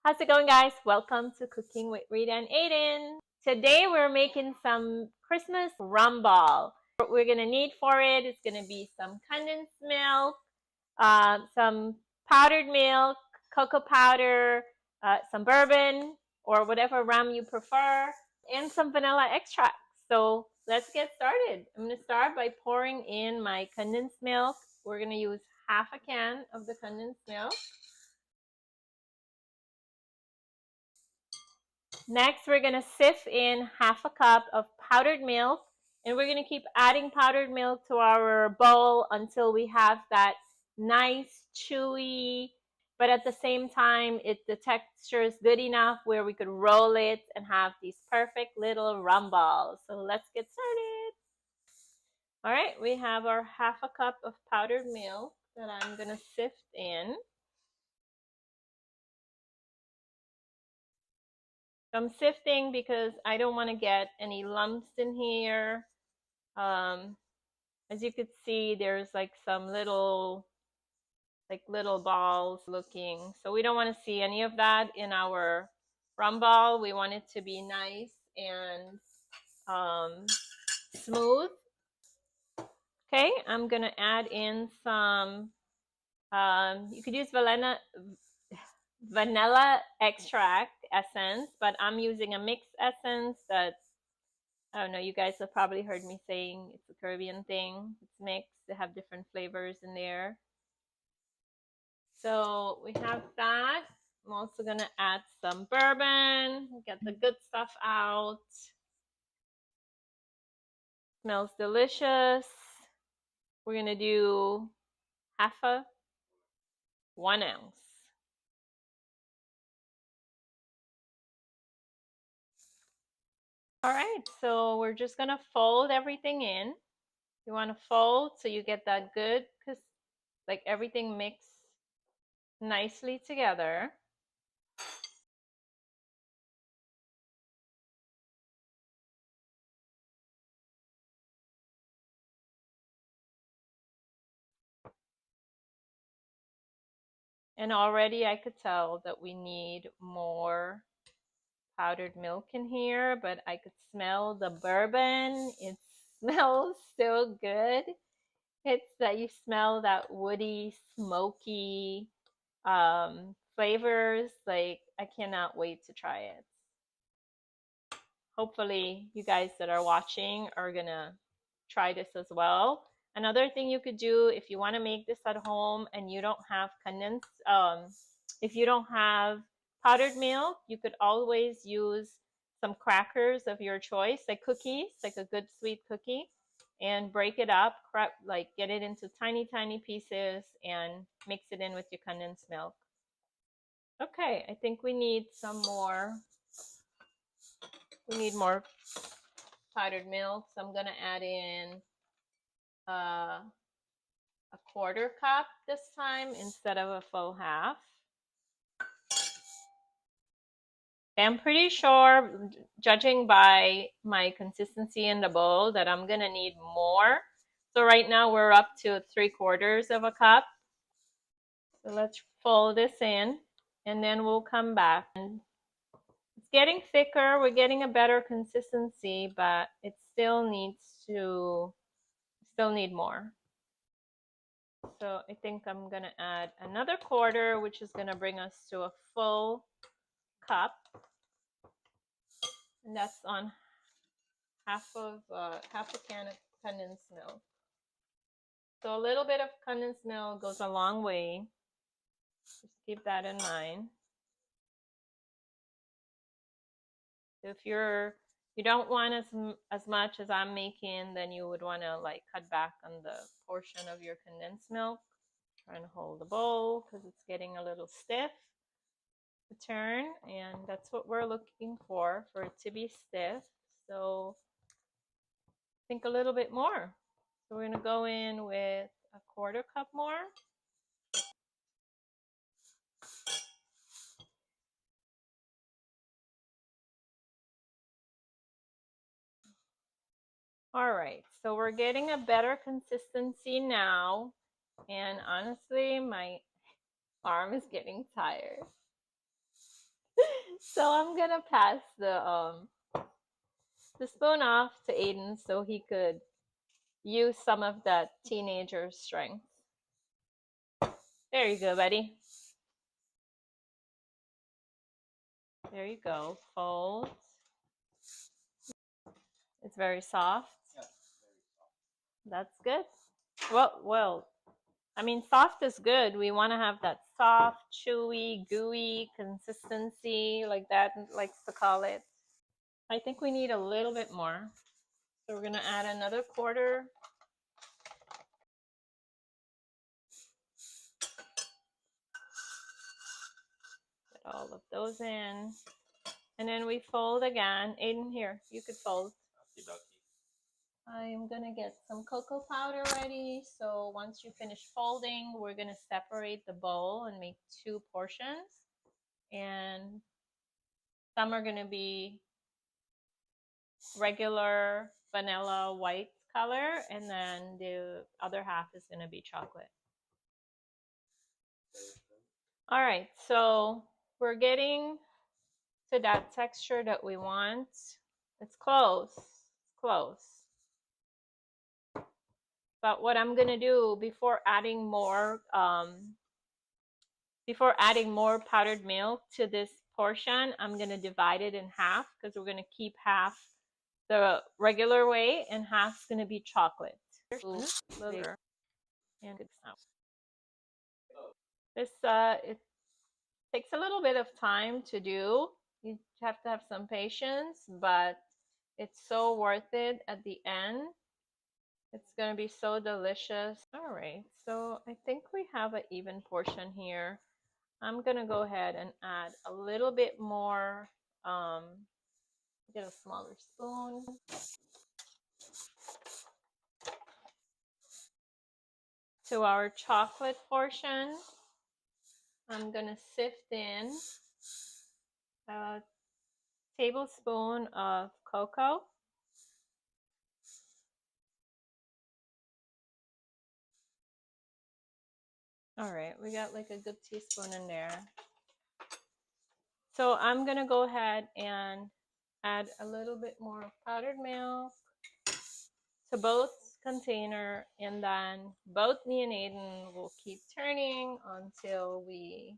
How's it going, guys? Welcome to Cooking with Rita and Aiden. Today we're making some Christmas rum ball. What we're gonna need for it is gonna be some condensed milk, some powdered milk, cocoa powder, some bourbon or whatever rum you prefer, and some vanilla extract. So let's get started. I'm gonna start by pouring in my condensed milk. We're gonna use half a can of the condensed milk. Next, we're going to sift in half a cup of powdered milk, and we're going to keep adding powdered milk to our bowl until we have that nice, chewy, but at the same time, the texture is good enough where we could roll it and have these perfect little rum balls. So let's get started. All right, we have our half a cup of powdered milk that I'm going to sift in. I'm sifting because I don't want to get any lumps in here. As you could see, there's like some little balls looking. So we don't want to see any of that in our rum ball. We want it to be nice and smooth. Okay, I'm gonna add in some, you could use vanilla extract essence, but I'm using a mixed essence that, I don't know, you guys have probably heard me saying it's a Caribbean thing. It's mixed. They have different flavors in there. So we have that. I'm also going to add some bourbon, get the good stuff out. Smells delicious. We're going to do half a 1 ounce. All right, so we're just going to fold everything in. You want to fold so you get that good, because like everything mixed nicely together. And already I could tell that we need more powdered milk in here, but I could smell the bourbon. It smells so good. It's that you smell that woody, smoky flavors. Like, I cannot wait to try it. Hopefully, you guys that are watching are gonna try this as well. Another thing you could do if you want to make this at home and you don't have condensed, if you don't have powdered milk, you could always use some crackers of your choice, like cookies, like a good sweet cookie, and break it up, like get it into tiny, tiny pieces and mix it in with your condensed milk. Okay, I think we need some more. We need more powdered milk, so I'm gonna add in a 1/4 cup this time instead of a full half. I'm pretty sure, judging by my consistency in the bowl, that I'm gonna need more. So right now we're up to 3/4 of a cup. So let's fold this in and then we'll come back. It's getting thicker, we're getting a better consistency, but it still need more. So I think I'm gonna add another 1/4, which is gonna bring us to a full cup. And that's on half a can of condensed milk. So a little bit of condensed milk goes a long way. Just keep that in mind. If you don't want as much as I'm making, then you would want to like cut back on the portion of your condensed milk. Trying to hold the bowl because it's getting a little stiff to turn, and that's what we're looking for it to be stiff. So I think a little bit more. So we're going to go in with a 1/4 cup more. All right, so we're getting a better consistency now. And honestly, my arm is getting tired. So I'm gonna pass the spoon off to Aiden so he could use some of that teenager strength. There you go, buddy. There you go. Fold. It's very soft. That's good. Well, I mean, soft is good. We want to have that soft, chewy, gooey consistency, like Dad likes to call it. I think we need a little bit more. So we're going to add another quarter. Put all of those in. And then we fold again. Aiden, here, you could fold. I'm going to get some cocoa powder ready. So once you finish folding, we're going to separate the bowl and make 2 portions. And some are going to be regular vanilla white color, and then the other half is going to be chocolate. All right, so we're getting to that texture that we want. It's close. It's close. But what I'm going to do before adding more powdered milk to this portion, I'm going to divide it in half because we're going to keep half the regular way and half's going to be chocolate. And this it takes a little bit of time to do. You have to have some patience, but it's so worth it at the end. It's going to be so delicious. All right, so I think we have an even portion here. I'm going to go ahead and add a little bit more, get a smaller spoon. To our chocolate portion, I'm going to sift in a tablespoon of cocoa. All right, we got like a good teaspoon in there. So I'm going to go ahead and add a little bit more powdered milk to both container, and then both me and Aiden will keep turning until we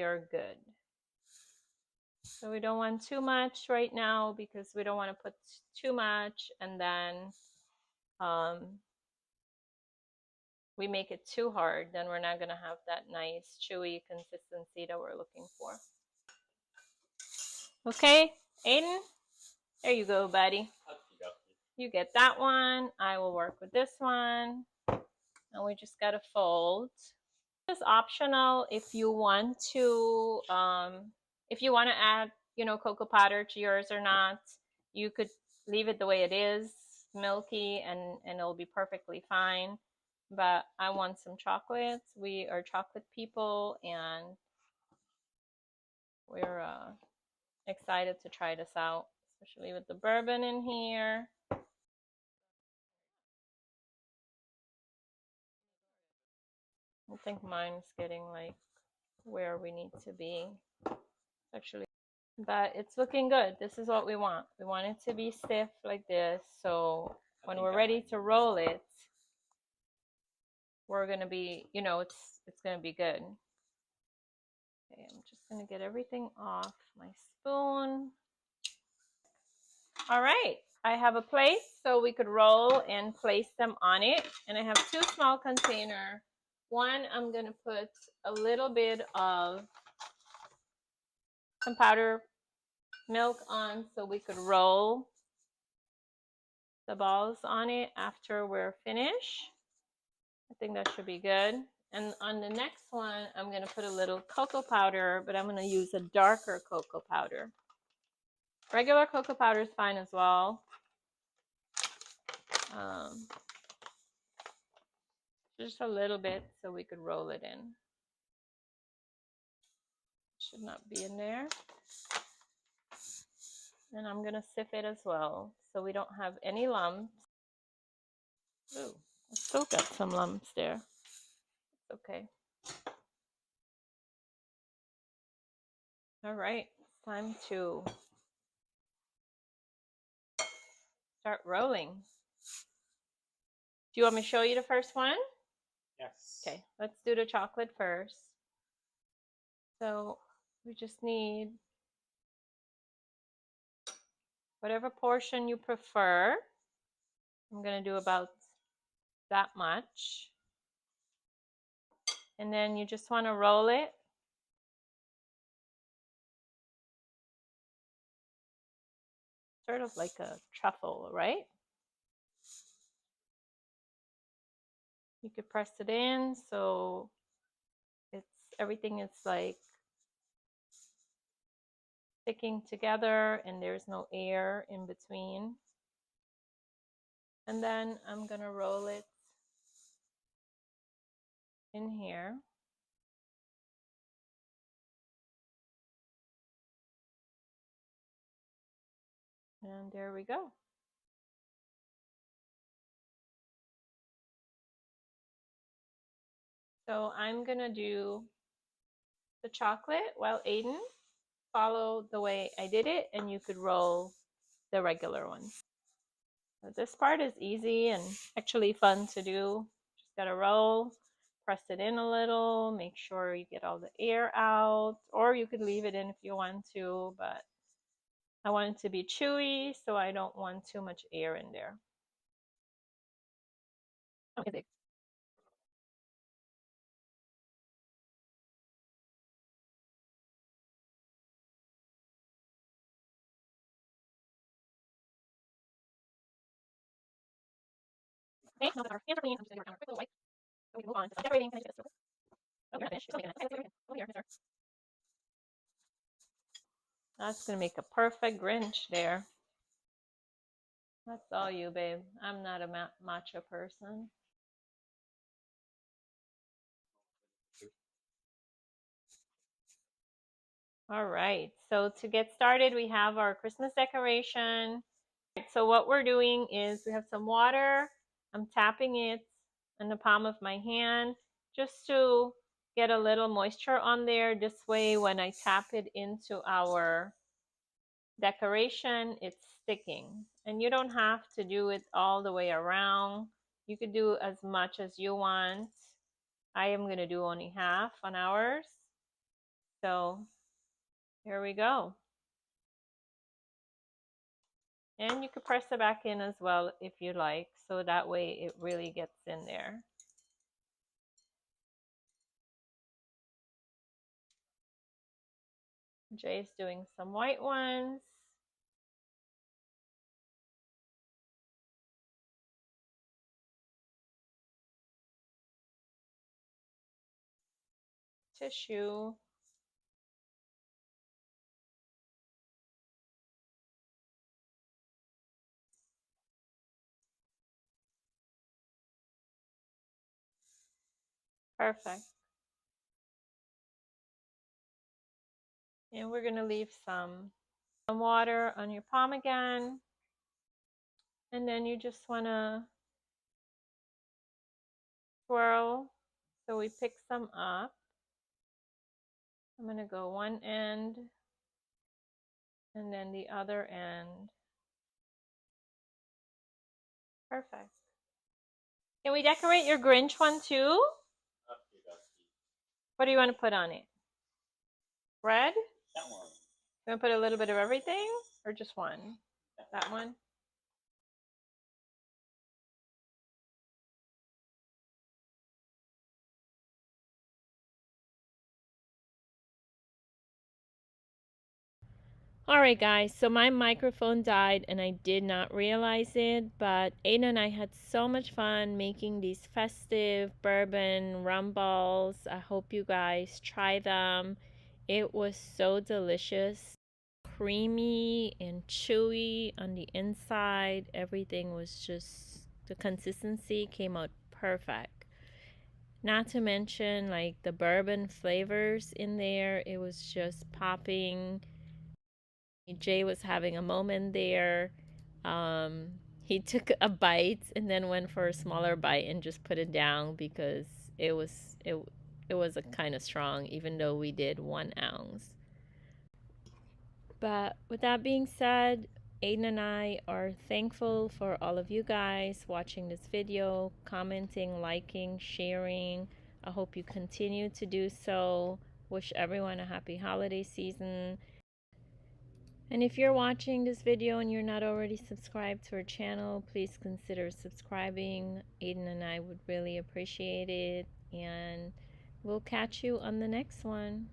are good. So we don't want too much right now because we don't want to put too much and then we make it too hard, then we're not going to have that nice chewy consistency that we're looking for. Okay, Aiden, there you go, buddy. You get that one. I will work with this one. And we just got to fold. It's optional if you want to add, cocoa powder to yours or not. You could leave it the way it is, milky, and it'll be perfectly fine. But I want some chocolates. We are chocolate people, and we're excited to try this out, especially with the bourbon in here. I think mine's getting like where we need to be, actually. But it's looking good. This is what we want. We want it to be stiff like this. So when we're ready to roll it, we're going to be, it's going to be good. Okay, I'm just going to get everything off my spoon. All right, I have a plate so we could roll and place them on it. And I have 2 small containers. One, I'm going to put a little bit of some powder milk on so we could roll the balls on it after we're finished. I think that should be good. And on the next one, I'm going to put a little cocoa powder, but I'm going to use a darker cocoa powder. Regular cocoa powder is fine as well. Just a little bit so we could roll it in. Should not be in there. And I'm going to sift it as well so we don't have any lumps. Ooh, I still got some lumps there. It's okay. All right, it's time to start rolling. Do you want me to show you the first one? Yes. Okay, let's do the chocolate first. So we just need whatever portion you prefer. I'm going to do about that much. And then you just want to roll it. Sort of like a truffle, right? You could press it in so everything is like sticking together and there's no air in between. And then I'm going to roll it in here. And there we go. So I'm going to do the chocolate while Aiden follow the way I did it, and you could roll the regular one. So this part is easy and actually fun to do. Just got to roll, press it in a little, make sure you get all the air out, or you could leave it in if you want to, but I want it to be chewy, so I don't want too much air in there. Okay. Okay, now that our hands are clean, I'm just going to work on our quick little wipe so we can move on to decorating. Finish this. Oh, you're not finished. You're still making it. Okay, over here, mister. That's going to make a perfect Grinch there. That's all you, babe. I'm not a matcha person. All right, so to get started, we have our Christmas decoration. So what we're doing is we have some water. I'm tapping it in the palm of my hand just to get a little moisture on there. This way, when I tap it into our decoration, it's sticking. And you don't have to do it all the way around. You could do as much as you want. I am going to do only half on ours. So here we go. And you could press it back in as well if you like, so that way it really gets in there. Jay's doing some white ones. Tissue. Perfect. And we're going to leave some water on your palm again. And then you just want to swirl. So we pick some up. I'm going to go one end and then the other end. Perfect. Can we decorate your Grinch one too? What do you want to put on it? Red? That one. You want to put a little bit of everything or just one? That one? Alright guys, so my microphone died and I did not realize it, but Aiden and I had so much fun making these festive bourbon rum balls. I hope you guys try them. It was so delicious. Creamy and chewy on the inside. Everything was just, the consistency came out perfect. Not to mention like the bourbon flavors in there. It was just popping. Jay was having a moment there. He took a bite and then went for a smaller bite and just put it down because it was a kind of strong, even though we did 1 ounce. But with that being said, Aiden and I are thankful for all of you guys watching this video, commenting, liking, sharing. I hope you continue to do so. Wish everyone a happy holiday season. And if you're watching this video and you're not already subscribed to our channel, please consider subscribing. Aiden and I would really appreciate it. And we'll catch you on the next one.